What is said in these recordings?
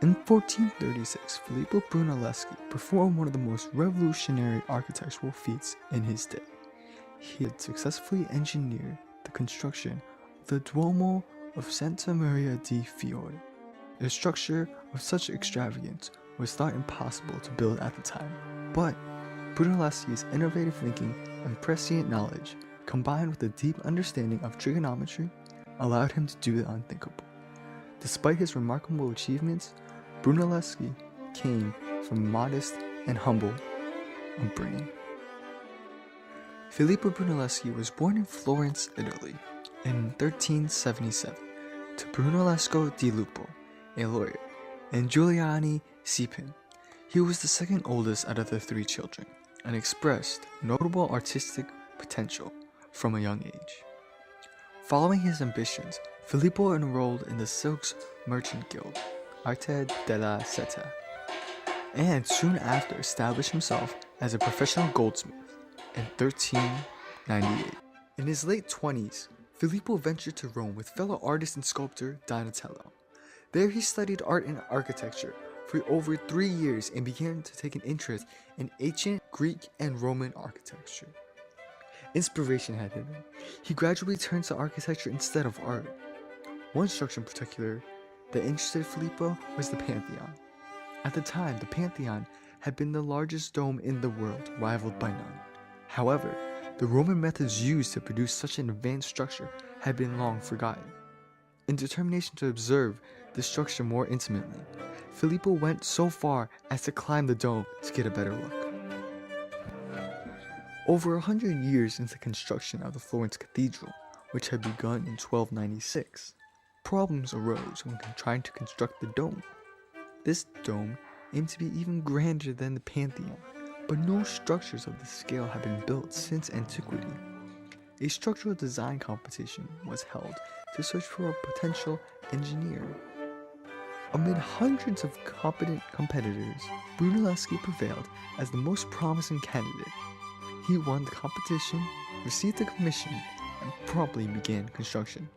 In 1436, Filippo Brunelleschi performed one of the most revolutionary architectural feats in his day. He had successfully engineered the construction of the Duomo of Santa Maria di Fiore. A structure of such extravagance was thought impossible to build at the time, but Brunelleschi's innovative thinking and prescient knowledge, combined with a deep understanding of trigonometry, allowed him to do the unthinkable. Despite his remarkable achievements, Brunelleschi came from modest and humble upbringing. Filippo Brunelleschi was born in Florence, Italy, in 1377 to Brunellesco di Lupo, a lawyer, and Giuliani Sipin. He was the second oldest out of the three children and expressed notable artistic potential from a young age. Following his ambitions, Filippo enrolled in the Silks Merchant Guild, Arte della Seta, and soon after established himself as a professional goldsmith in 1398. In his late 20s, Filippo ventured to Rome with fellow artist and sculptor Donatello. There he studied art and architecture for over 3 years and began to take an interest in ancient Greek and Roman architecture. Inspiration had hit him. He gradually turned to architecture instead of art. One structure in particular that interested Filippo was the Pantheon. At the time, the Pantheon had been the largest dome in the world, rivaled by none. However, the Roman methods used to produce such an advanced structure had been long forgotten. In determination to observe the structure more intimately, Filippo went so far as to climb the dome to get a better look. Over 100 years into the construction of the Florence Cathedral, which had begun in 1296, problems arose when trying to construct the dome. This dome aimed to be even grander than the Pantheon, but no structures of this scale have been built since antiquity. A structural design competition was held to search for a potential engineer. Amid hundreds of competent competitors, Brunelleschi prevailed as the most promising candidate. He won the competition, received the commission, and promptly began construction.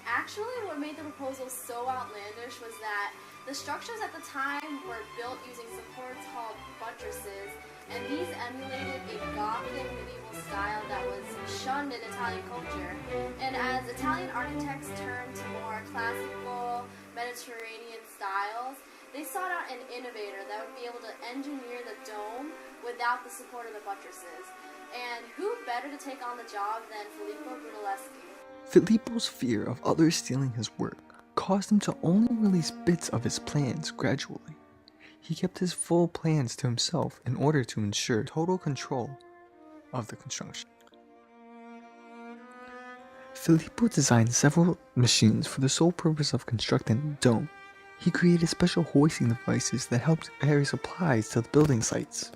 Actually, what made the proposal so outlandish was that the structures at the time were built using supports called buttresses, and these emulated a Gothic medieval style that was shunned in Italian culture. And as Italian architects turned to more classical Mediterranean styles, they sought out an innovator that would be able to engineer the dome without the support of the buttresses. And who better to take on the job than Filippo Brunelleschi? Filippo's fear of others stealing his work caused him to only release bits of his plans gradually. He kept his full plans to himself in order to ensure total control of the construction. Filippo designed several machines for the sole purpose of constructing the dome. He created special hoisting devices that helped carry supplies to the building sites.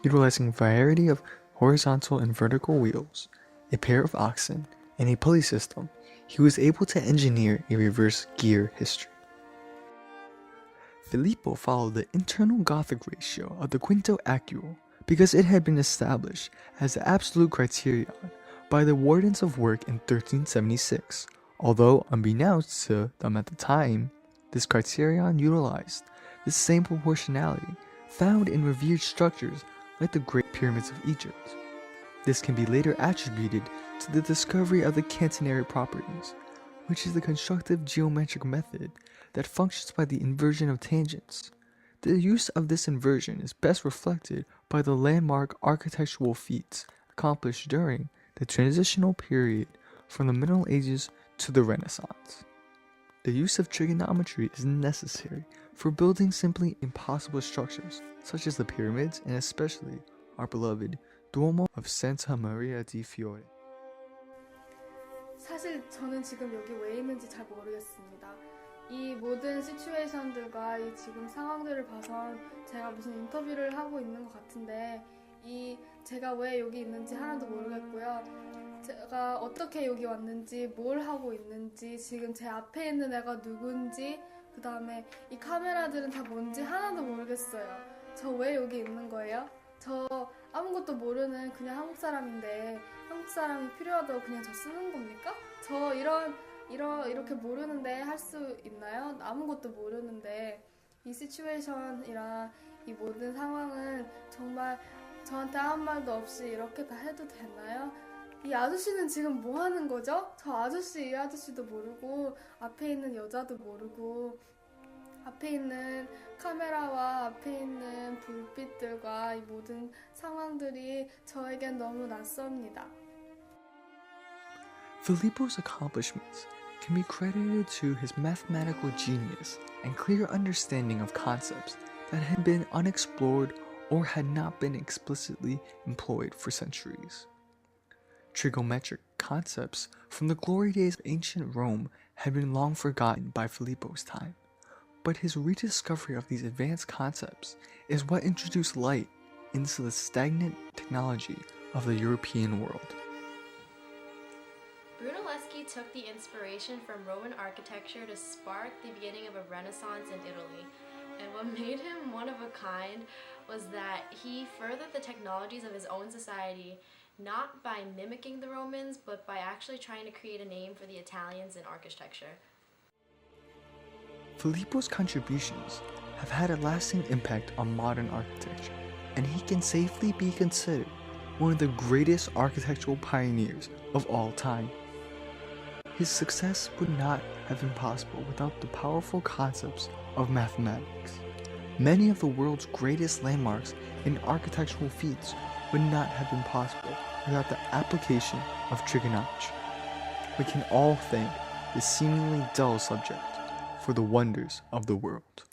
Utilizing a variety of horizontal and vertical wheels, a pair of oxen, and a pulley system, he was able to engineer a reverse gear history. Filippo followed the internal Gothic ratio of the quinto acuo because it had been established as the absolute criterion by the Wardens of Work in 1376, although unbeknownst to them at the time, this criterion utilized the same proportionality found in revered structures like the Great Pyramids of Egypt. This can be later attributed to the discovery of the catenary properties, which is the constructive geometric method that functions by the inversion of tangents. The use of this inversion is best reflected by the landmark architectural feats accomplished during the transitional period from the Middle Ages to the Renaissance. The use of trigonometry is necessary for building simply impossible structures, such as the pyramids and especially our beloved Duomo of Santa Maria di Fiore. 사실 저는 지금 여기 왜 있는지 잘 모르겠습니다. 이 모든 시츄에이션들과 이 지금 상황들을 봐선 제가 무슨 인터뷰를 하고 있는 것 같은데 제가 왜 여기 있는지 하나도 모르겠고요. 제가 어떻게 여기 왔는지, 뭘 하고 있는지, 지금 제 앞에 있는 애가 누군지, 그 다음에 이 카메라들은 다 뭔지 하나도 모르겠어요. 저 왜 여기 있는 거예요? 저 아무것도 모르는 그냥 한국 사람인데 한국 사람이 필요하다고 그냥 저 쓰는 겁니까? 저 이런 이렇게 모르는데 할 수 있나요? 아무것도 모르는데 이 시츄에이션이랑 이 모든 상황은 정말 저한테 아무 말도 없이 이렇게 다 해도 되나요? 이 아저씨는 지금 뭐 하는 거죠? 저 아저씨, 이 아저씨도 모르고 앞에 있는 여자도 모르고 앞에 있는 카메라와 앞에 있는 불빛들과 이 모든 상황들이 저에겐 너무 낯섭니다. Filippo's accomplishments can be credited to his mathematical genius and clear understanding of concepts that had been unexplored or had not been explicitly employed for centuries. Trigonometric concepts from the glory days of ancient Rome had been long forgotten by Filippo's time, but his rediscovery of these advanced concepts is what introduced light into the stagnant technology of the European world. Brunelleschi took the inspiration from Roman architecture to spark the beginning of a renaissance in Italy. And what made him one of a kind was that he furthered the technologies of his own society, not by mimicking the Romans, but by actually trying to create a name for the Italians in architecture. Filippo's contributions have had a lasting impact on modern architecture, and he can safely be considered one of the greatest architectural pioneers of all time. His success would not have been possible without the powerful concepts of mathematics. Many of the world's greatest landmarks and architectural feats would not have been possible without the application of trigonometry. We can all thank this seemingly dull subject for the wonders of the world.